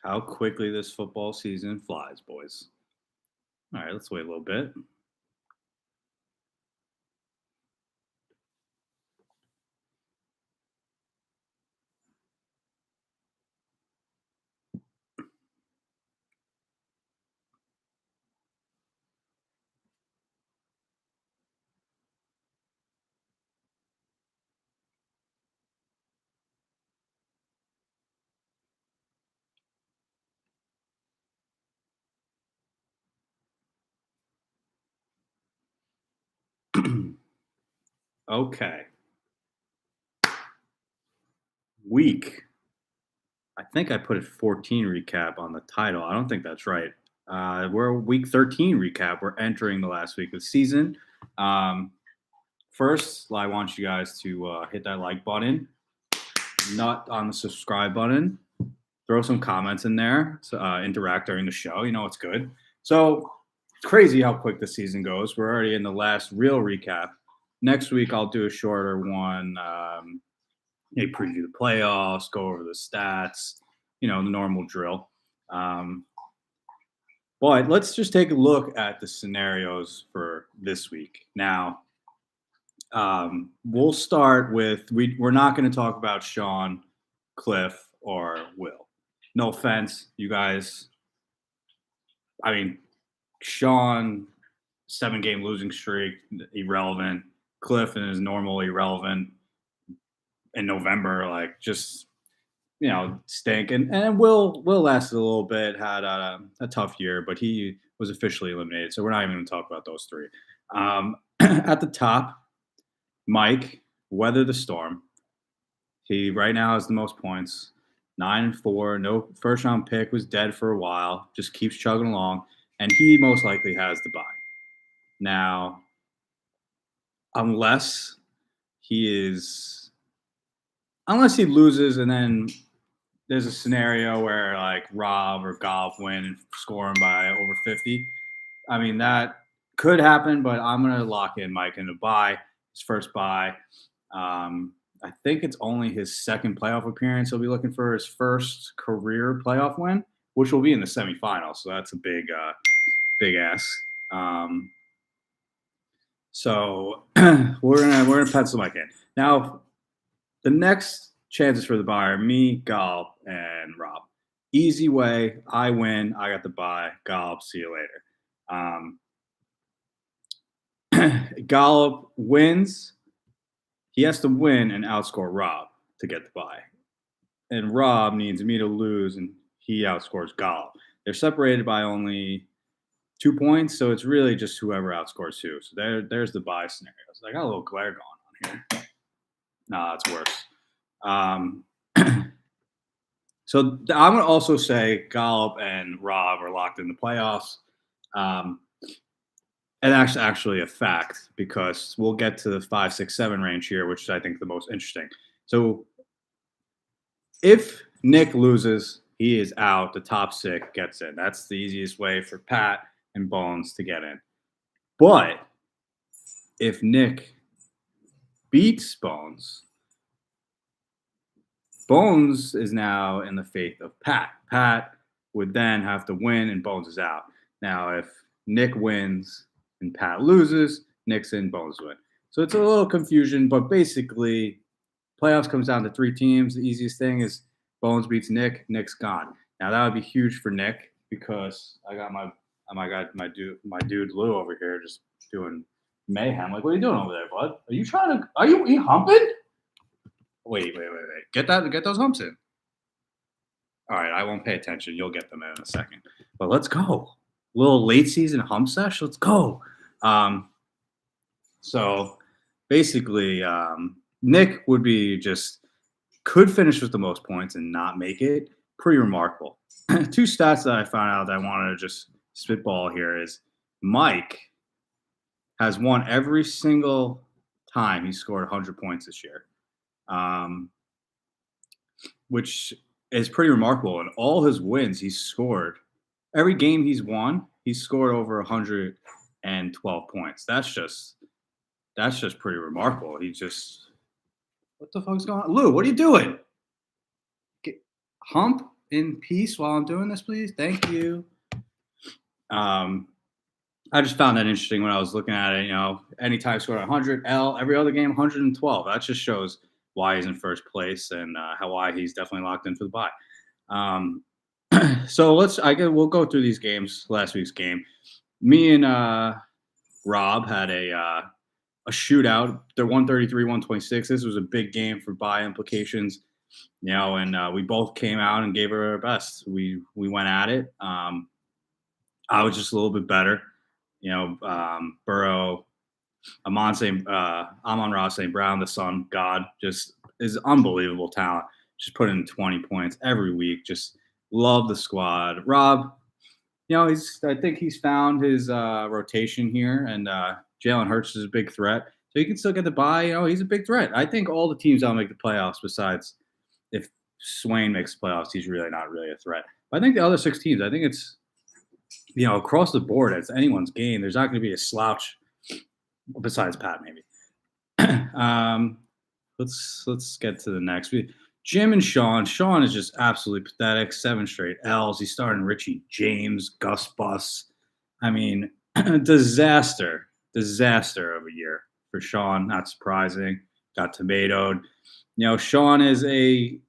How quickly this football season flies, boys. All right, let's wait a little bit. Okay. Week. I think I put a 14 recap on the title. I don't think that's right. We're week 13 recap. We're entering the last week of the season. Um, First, I want you guys to hit that like button, not on the subscribe button. Throw some comments in there, so, interact during the show. You know it's good. So it's crazy how quick the season goes. We're already in the last real recap. Next week, I'll do a shorter one. Preview the playoffs, go over the stats, the normal drill. Um, but let's just take a look at the scenarios for this week. Now, we'll start with we're not going to talk about Sean, Cliff, or Will. No offense, you guys. I mean, Sean, 7 game losing streak, irrelevant. Cliff and his normal irrelevant in November, like just stink. And Will lasted a little bit, had a tough year, but he was officially eliminated. So we're not even going to talk about those three. At the top, Mike, weather the storm. He right now has the most points, 9-4. No first round pick, was dead for a while. Just keeps chugging along, and he most likely has the bye. Now, unless he is, unless he loses, and then there's a scenario where like Rob or Golf win and score him by over 50. I mean, that could happen, but I'm going to lock in Mike in a bye, his first bye. I think it's only his second playoff appearance. He'll be looking for his first career playoff win, which will be in the semifinals. So that's a big ask. So we're gonna pencil Mike in. Now, the next chances for the bye are me, Gal, and Rob. Easy way. I win. I got the bye. Gal, see you later. Gallup wins. He has to win and outscore Rob to get the bye. And Rob needs me to lose, and he outscores Gallup. They're separated by only 2 points, so it's really just whoever outscores who. So there's the bye scenarios. I got a little glare going on here. Nah, it's worse. So I'm going to also say Gallup and Rob are locked in the playoffs. And that's actually a fact because we'll get to the 5, 6, 7 range here, which is, I think, the most interesting. So if Nick loses, he is out. The top 6 gets in. That's the easiest way for Pat and Bones to get in. But if Nick beats Bones, Bones is now in the faith of Pat. Pat would then have to win, and Bones is out. Now, if Nick wins and Pat loses, Nick's in, Bones win. So it's a little confusion, but basically, playoffs comes down to 3 teams. The easiest thing is Bones beats Nick, Nick's gone. Now that would be huge for Nick because I got my dude Lou over here just doing mayhem. Like, what are you doing over there, bud? Are you humping? Wait. Get those humps in. All right, I won't pay attention. You'll get them in a second. But let's go. Little late season hump sesh. Let's go. So basically, Nick would be could finish with the most points and not make it. Pretty remarkable. 2 stats that I found out that I wanted to just spitball here is Mike has won every single time he scored 100 points this year, which is pretty remarkable. In all his wins, he's scored. Every game he's won, he's scored over 112 points. That's just pretty remarkable. What the fuck's going on? Lou, what are you doing? Hump? in peace while I'm doing this, please? Thank you. I just found that interesting when I was looking at it. Anytime scored 100, every other game 112. That just shows why he's in first place and why he's definitely locked in for the bye. Um, so we'll go through these games. Last week's game, me and Rob had a shootout. They're 133-126. This was a big game for bye implications. And we both came out and gave it our best. We went at it. I was just a little bit better. Burrow, Amon-Ra St. Brown, the son, God, just is unbelievable talent. Just put in 20 points every week. Just love the squad. Rob, I think he's found his rotation here, and Jalen Hurts is a big threat. So he can still get the bye. He's a big threat. I think all the teams that'll make the playoffs, besides if Swain makes the playoffs, he's really not really a threat. But I think the other 6 teams, I think it's across the board, it's anyone's game. There's not going to be a slouch besides Pat, maybe. Let's get to the next. Jim and Sean. Sean is just absolutely pathetic. 7 straight L's. He's starting Richie James, Gus Bus. I mean, disaster of a year for Sean. Not surprising. Got tomatoed. Sean is I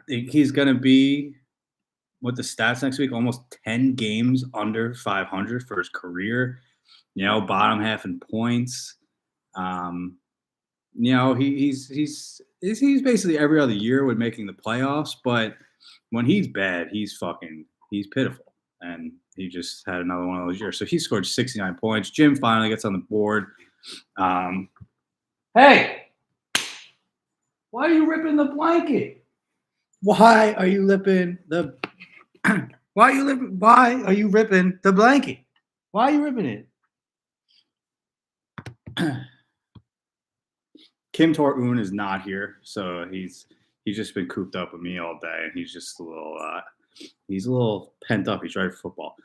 think he's going to be, with the stats next week, almost 10 games under 500 for his career. Bottom half in points. He's basically every other year with making the playoffs, but when he's bad, he's pitiful. And he just had another one of those years. So he scored 69 points. Jim finally gets on the board. Hey, why are you ripping the blanket? Why are you ripping the blanket? Why are you ripping it? Kim Tor-Un is not here, so he's just been cooped up with me all day, and he's just a little pent up. He's ready for football.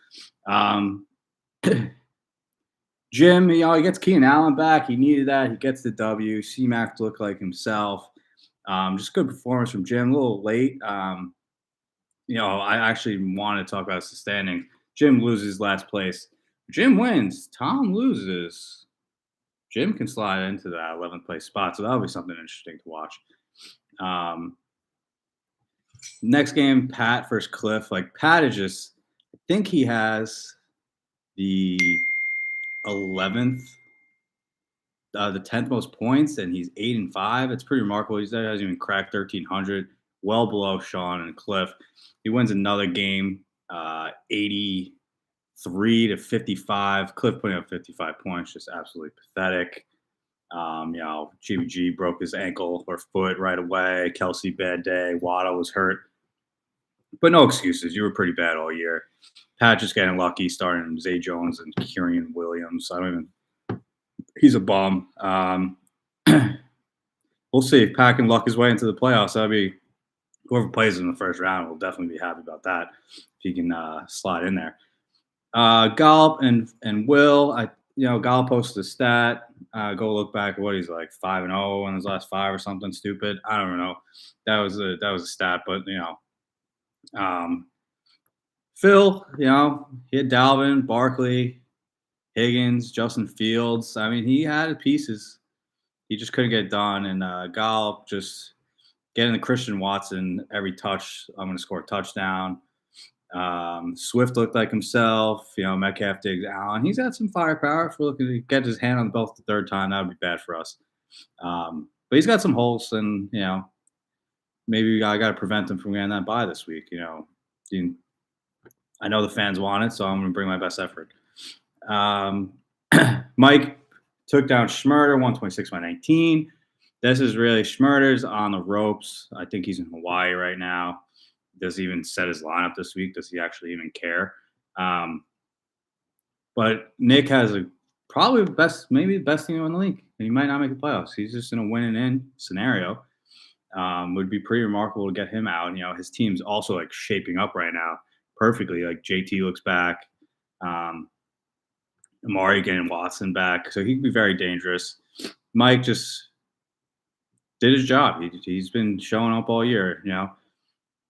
Jim, he gets Keenan Allen back. He needed that. He gets the W. C-Mac looked like himself. Just good performance from Jim. A little late. I actually want to talk about the standings. Jim loses last place. Jim wins. Tom loses. Jim can slide into that 11th place spot, so that'll be something interesting to watch. Next game, Pat versus Cliff. Pat is just, I think he has the 11th, the 10th most points, and he's 8-5. It's pretty remarkable. He hasn't even cracked 1,300, well below Sean and Cliff. He wins another game, 83-55. Cliff putting up 55 points, just absolutely pathetic. Jimmy G broke his ankle or foot right away. Kelsey, bad day. Waddle was hurt. But no excuses. You were pretty bad all year. Pat just getting lucky, starting Zay Jones and Kyren Williams. He's a bum. We'll see if Pat can luck his way into the playoffs. That'd be, whoever plays in the first round will definitely be happy about that if he can slide in there. Gallup and Will, Gallup posted a stat. Go look back at what he's like, 5-0 in his last 5 or something stupid. I don't know. That was a stat, but Phil, he had Dalvin, Barkley, Higgins, Justin Fields. He had pieces. He just couldn't get it done. And Gallup just getting the Christian Watson every touch. I'm going to score a touchdown. Swift looked like himself. Metcalf, Diggs, Allen. He's got some firepower. If we're looking to get his hand on the belt the 3rd time, that would be bad for us. But he's got some holes, and maybe I got to prevent him from getting that bye this week. I know the fans want it, so I'm going to bring my best effort. Mike took down Schmurder, 126-19. This is really Schmurder's on the ropes. I think he's in Hawaii right now. Does he even set his lineup this week? Does he actually even care? But Nick has probably maybe the best team in the league, and he might not make the playoffs. He's just in a win-and-in scenario. Would be pretty remarkable to get him out. His team's also shaping up right now perfectly. JT looks back. Amari getting Watson back, so he could be very dangerous. Mike just did his job. He's been showing up all year.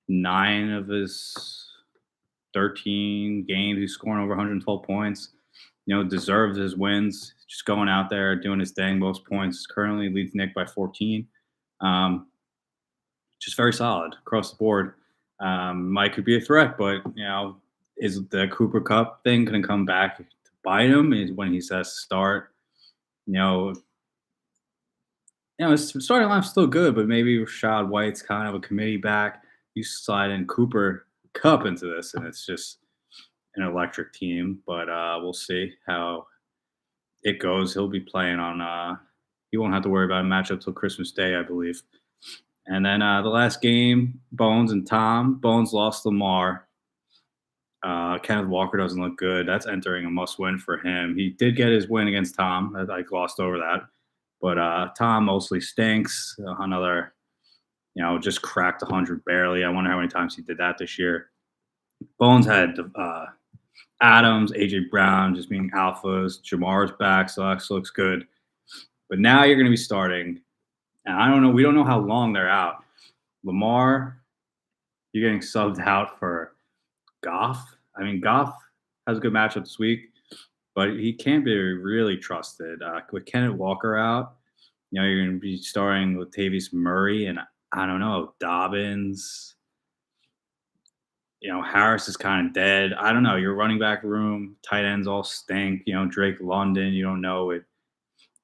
9 of his 13 games. He's scoring over 112 points. Deserves his wins. Just going out there doing his thing. Most points currently leads Nick by 14. Um, just very solid across the board. Mike could be a threat, but is the Cooper Cup thing going to come back to bite him? Is when he says start. His starting line's still good, but maybe Rashad White's kind of a committee back. You slide in Cooper Cup into this, and it's just an electric team. But we'll see how it goes. He'll be playing on. He won't have to worry about a matchup till Christmas Day, I believe. And then the last game, Bones and Tom. Bones lost Lamar. Kenneth Walker doesn't look good. That's entering a must-win for him. He did get his win against Tom. I glossed over that. But Tom mostly stinks. Another, just cracked 100 barely. I wonder how many times he did that this year. Bones had Adams, A.J. Brown just being alphas. Jamar's back, so that looks good. But now you're going to be starting. And I don't know. We don't know how long they're out. Lamar, you're getting subbed out for Goff. I mean, Goff has a good matchup this week, but he can't be really trusted. With Kenneth Walker out, you're going to be starting with Latavius Murray and I don't know, Dobbins. Harris is kind of dead. I don't know. Your running back room, tight ends all stink. Drake London, you don't know it.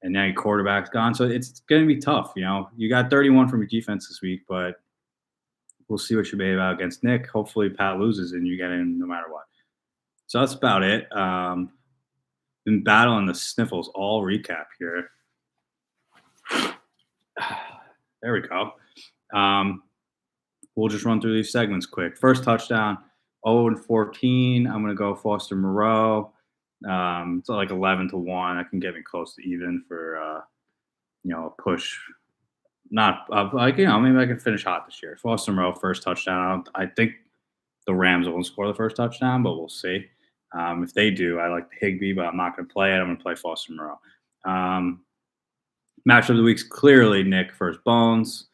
And now your quarterback's gone. So it's going to be tough. You got 31 from your defense this week, but we'll see what you behave out against Nick. Hopefully Pat loses and you get in no matter what. So that's about it. Been battling the sniffles all recap here. There we go. We'll just run through these segments quick. First touchdown, 0-14. I'm going to go Foster Moreau. It's like 11-1. That can get me close to even for, a push. Not maybe I can finish hot this year. Foster Moreau, first touchdown. I think the Rams won't score the first touchdown, but we'll see. If they do, I like Higbee, but I'm not going to play it. I'm going to play Foster Moreau. Match of the week's clearly Nick versus Bones.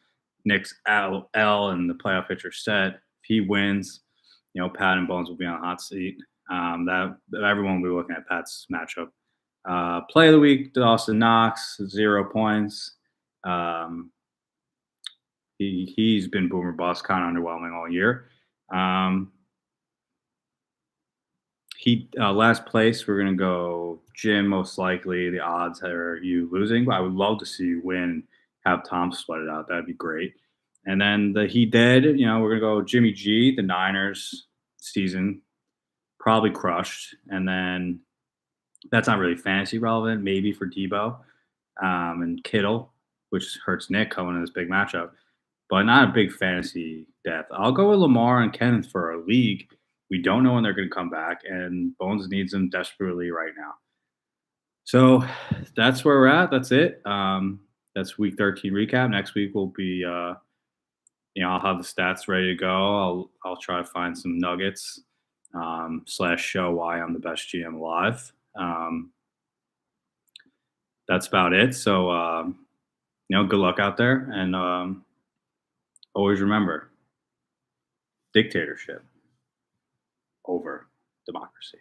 Nick's L and the playoff picture set. If he wins, Pat and Bones will be on the hot seat. That everyone will be looking at Pat's matchup. Play of the week, Dawson Knox, 0 points. He's been boomer bust, kind of underwhelming all year. Last place, we're gonna go Jim. Most likely, the odds are you losing, but I would love to see you win and have Tom sweat it out. That'd be great. And then he dead. We're gonna go Jimmy G. The Niners season probably crushed, and then that's not really fantasy relevant. Maybe for Debo and Kittle, which hurts Nick coming in this big matchup, but not a big fantasy death. I'll go with Lamar and Kenneth for a league. We don't know when they're going to come back, and Bones needs them desperately right now. So that's where we're at. That's it. That's week 13 recap. Next week will be, I'll have the stats ready to go. I'll try to find some nuggets / show why I'm the best GM alive. That's about it. So, good luck out there, and always remember, dictatorship over democracy.